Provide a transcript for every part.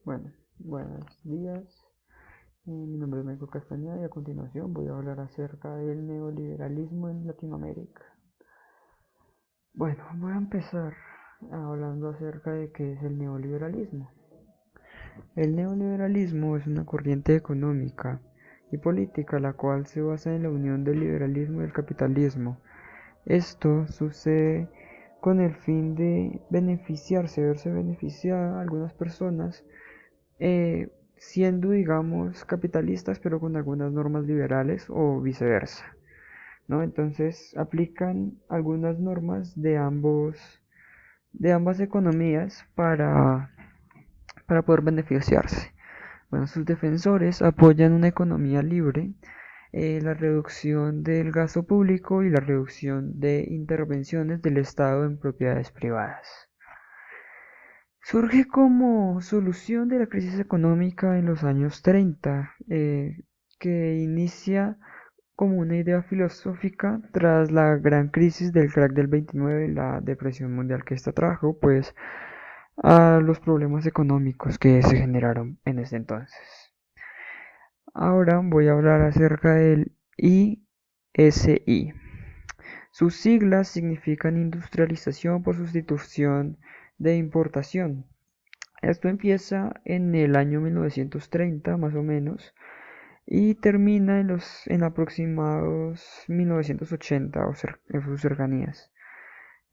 Bueno, buenos días. Mi nombre es Michael Castañeda y a continuación voy a hablar acerca del neoliberalismo en Latinoamérica. Bueno, voy a empezar hablando acerca de qué es el neoliberalismo. El neoliberalismo es una corriente económica y política la cual se basa en la unión del liberalismo y el capitalismo. Esto sucede con el fin de verse beneficiadas algunas personas siendo, digamos, capitalistas, pero con algunas normas liberales o viceversa, ¿no? Entonces aplican algunas normas de ambas economías para poder beneficiarse. Bueno, sus defensores apoyan una economía libre, la reducción del gasto público y la reducción de intervenciones del Estado en propiedades privadas. Surge como solución de la crisis económica en los años 30, que inicia como una idea filosófica tras la gran crisis del crack del 29 y la depresión mundial que esta trajo, pues, a los problemas económicos que se generaron en ese entonces. Ahora voy a hablar acerca del ISI. Sus siglas significan industrialización por sustitución de importación. Esto empieza en el año 1930 más o menos y termina en aproximados 1980 en sus cercanías.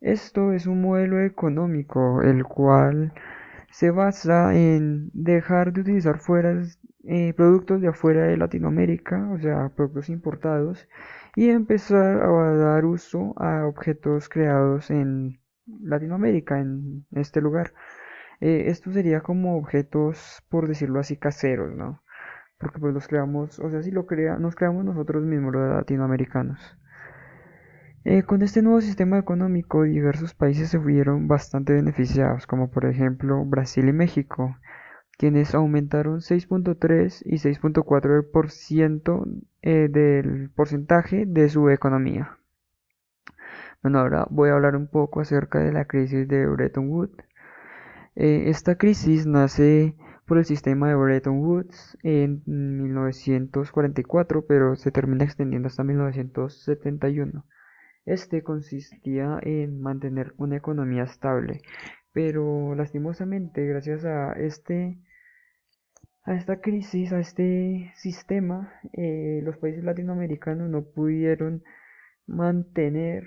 Esto es un modelo económico el cual se basa en dejar de utilizar productos de afuera de Latinoamérica, o sea, productos importados, y empezar a dar uso a objetos creados en Latinoamérica, en este lugar. Esto sería como objetos, por decirlo así, caseros, ¿no? Porque pues los creamos, o sea, si nos creamos nosotros mismos, los latinoamericanos. Con este nuevo sistema económico, diversos países se vieron bastante beneficiados, como por ejemplo Brasil y México, quienes aumentaron 6.3 y 6.4% del porcentaje de su economía. Bueno, ahora voy a hablar un poco acerca de la crisis de Bretton Woods. Esta crisis nace por el sistema de Bretton Woods en 1944, pero se termina extendiendo hasta 1971. Este consistía en mantener una economía estable, pero lastimosamente, gracias a esta crisis, a este sistema, los países latinoamericanos no pudieron mantener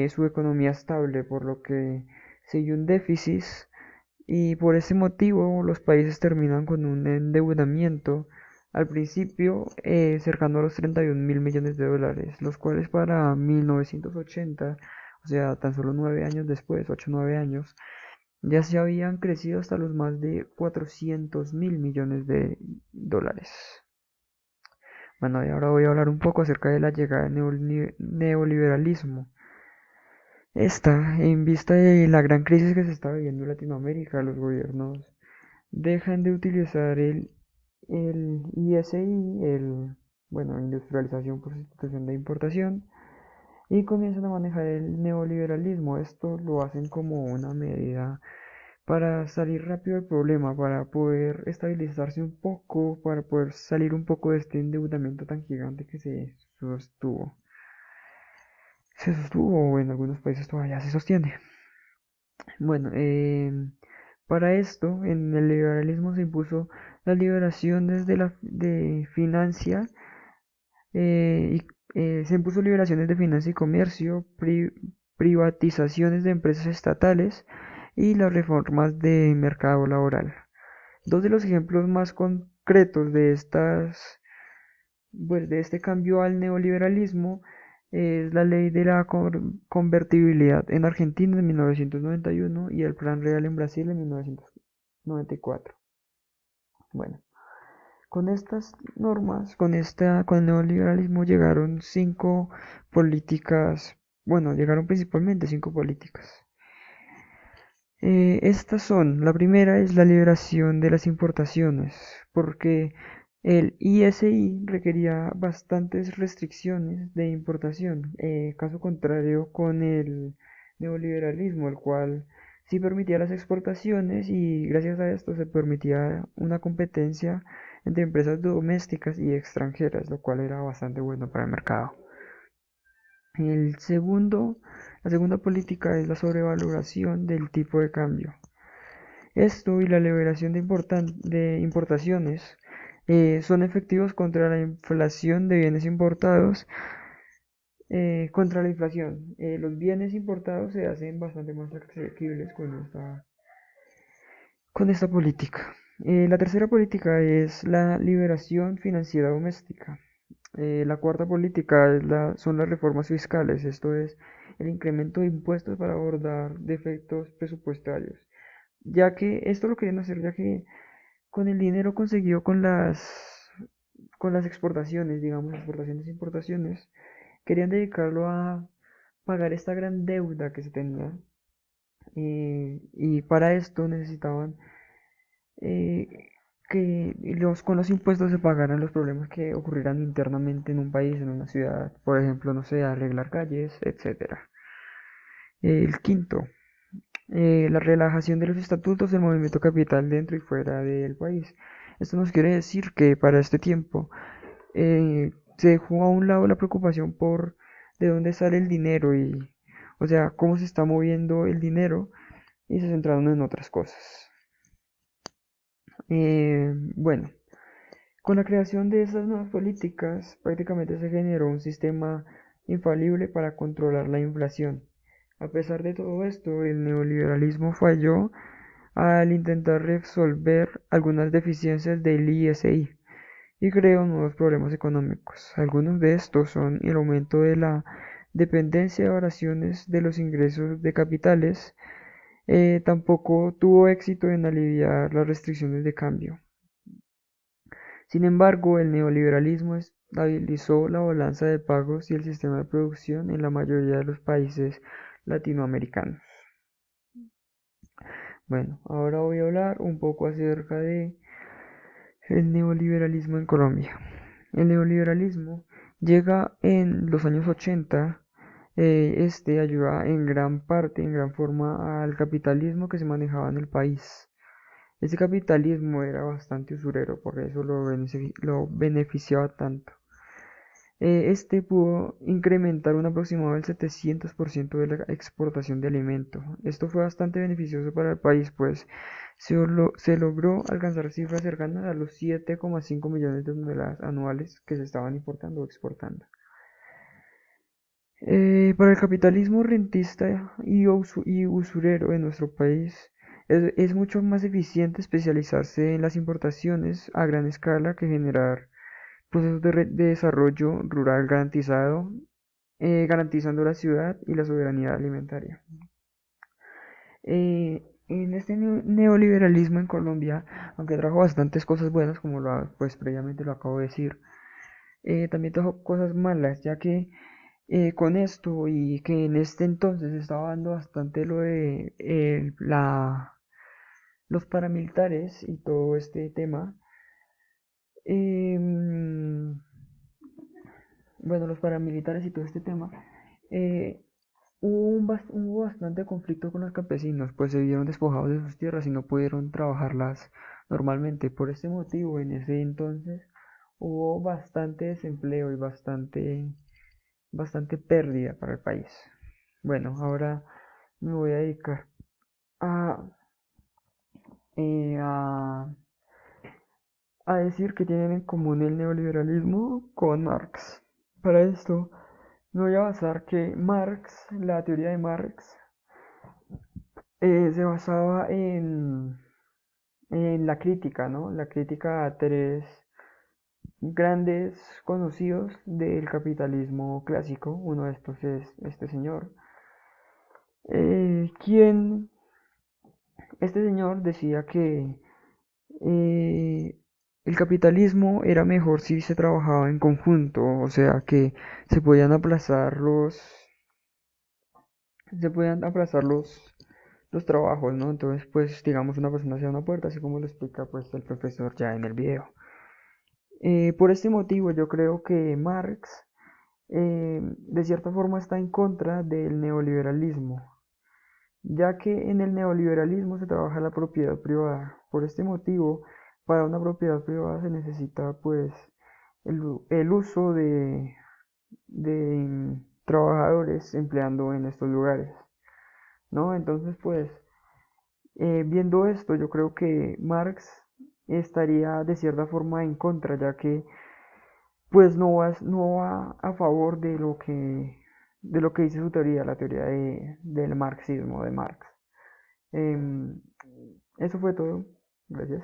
su economía estable, por lo que siguió un déficit y por ese motivo los países terminan con un endeudamiento al principio cercano a los 31 mil millones de dólares, los cuales para 1980, o sea, tan solo 9 años después, 8 o 9 años, ya se habían crecido hasta los más de 400 mil millones de dólares. Bueno, y ahora voy a hablar un poco acerca de la llegada del neoliberalismo. Esta, en vista de la gran crisis que se está viviendo en Latinoamérica, los gobiernos dejan de utilizar el ISI, bueno, industrialización por sustitución de importación, y comienzan a manejar el neoliberalismo. Esto lo hacen como una medida para salir rápido del problema, para poder estabilizarse un poco, para poder salir un poco de este endeudamiento tan gigante que sostuvo. Se sostuvo, o en algunos países todavía se sostiene. Bueno, para esto, en el liberalismo se impuso la liberación de financia se impuso liberaciones de financia y comercio, privatizaciones de empresas estatales y las reformas de mercado laboral. Dos de los ejemplos más concretos de este cambio al neoliberalismo es la ley de la convertibilidad en Argentina en 1991 y el Plan Real en Brasil en 1994. Bueno, con estas normas, con el neoliberalismo llegaron cinco políticas, bueno, llegaron principalmente cinco políticas. Estas son, la primera es la liberación de las importaciones, porque el ISI requería bastantes restricciones de importación, caso contrario con el neoliberalismo, el cual Sí permitía las exportaciones y gracias a esto se permitía una competencia entre empresas domésticas y extranjeras, lo cual era bastante bueno para el mercado. El segundo, la segunda política es la sobrevaloración del tipo de cambio. Esto y la liberación de importaciones son efectivos contra la inflación de bienes importados. Contra la inflación, los bienes importados se hacen bastante más asequibles con esta política. La tercera política es la liberación financiera doméstica. La cuarta política son las reformas fiscales, esto es el incremento de impuestos para abordar defectos presupuestarios, ya que esto lo querían hacer ya que con el dinero conseguido con las exportaciones, digamos, exportaciones e importaciones, querían dedicarlo a pagar esta gran deuda que se tenía y para esto necesitaban eh, que con los impuestos se pagaran los problemas que ocurrieran internamente en un país, en una ciudad, por ejemplo, no sé, arreglar calles, etcétera. El quinto, la relajación de los estatutos del movimiento capital dentro y fuera del país. Esto nos quiere decir que para este tiempo se dejó a un lado la preocupación por de dónde sale el dinero y, o sea, cómo se está moviendo el dinero y se centraron en otras cosas. Bueno, con la creación de estas nuevas políticas, prácticamente se generó un sistema infalible para controlar la inflación. A pesar de todo esto, el neoliberalismo falló al intentar resolver algunas deficiencias del ISI y creó nuevos problemas económicos. Algunos de estos son el aumento de la dependencia de variaciones de los ingresos de capitales. Tampoco tuvo éxito en aliviar las restricciones de cambio. Sin embargo, el neoliberalismo estabilizó la balanza de pagos y el sistema de producción en la mayoría de los países latinoamericanos. Bueno, ahora voy a hablar un poco acerca de el neoliberalismo en Colombia. El neoliberalismo llega en los años 80. Este ayuda en gran parte, en gran forma, al capitalismo que se manejaba en el país. Ese capitalismo era bastante usurero, por eso lo beneficiaba tanto. Este pudo incrementar un aproximado del 700% de la exportación de alimentos. Esto fue bastante beneficioso para el país, pues se logró alcanzar cifras cercanas a los 7,5 millones de toneladas anuales que se estaban importando o exportando. Para el capitalismo rentista y usurero en nuestro país, es mucho más eficiente especializarse en las importaciones a gran escala que generar procesos de desarrollo rural garantizando la ciudad y la soberanía alimentaria. En este neoliberalismo en Colombia, aunque trajo bastantes cosas buenas, como pues previamente lo acabo de decir, también trajo cosas malas, ya que con esto y que en este entonces estaba dando bastante lo de los paramilitares y todo este tema. em, bueno, los paramilitares y todo este tema, eh, hubo bastante conflicto con los campesinos, pues se vieron despojados de sus tierras y no pudieron trabajarlas normalmente. Por este motivo, en ese entonces hubo bastante desempleo y bastante pérdida para el país. Bueno, ahora me voy a dedicar a, eh, a, a decir que tienen en común el neoliberalismo con Marx. Para esto, me voy a basar que la teoría de Marx, se basaba en la crítica, ¿no? La crítica a tres grandes conocidos del capitalismo clásico. Uno de estos es este señor, quien, este señor decía que eh, el capitalismo era mejor si se trabajaba en conjunto, o sea que se podían aplazar los, se podían aplazar los trabajos, ¿no? Entonces, pues, digamos, una persona hacia una puerta, así como lo explica, pues, el profesor ya en el video. Por este motivo, yo creo que Marx, de cierta forma, está en contra del neoliberalismo, ya que en el neoliberalismo se trabaja la propiedad privada. Por este motivo, para una propiedad privada se necesita pues el uso de trabajadores empleando en estos lugares, ¿no? Entonces pues viendo esto yo creo que Marx estaría de cierta forma en contra, ya que pues no va a favor de lo que dice su teoría, la teoría del marxismo de Marx. Em, Eso fue todo. Gracias.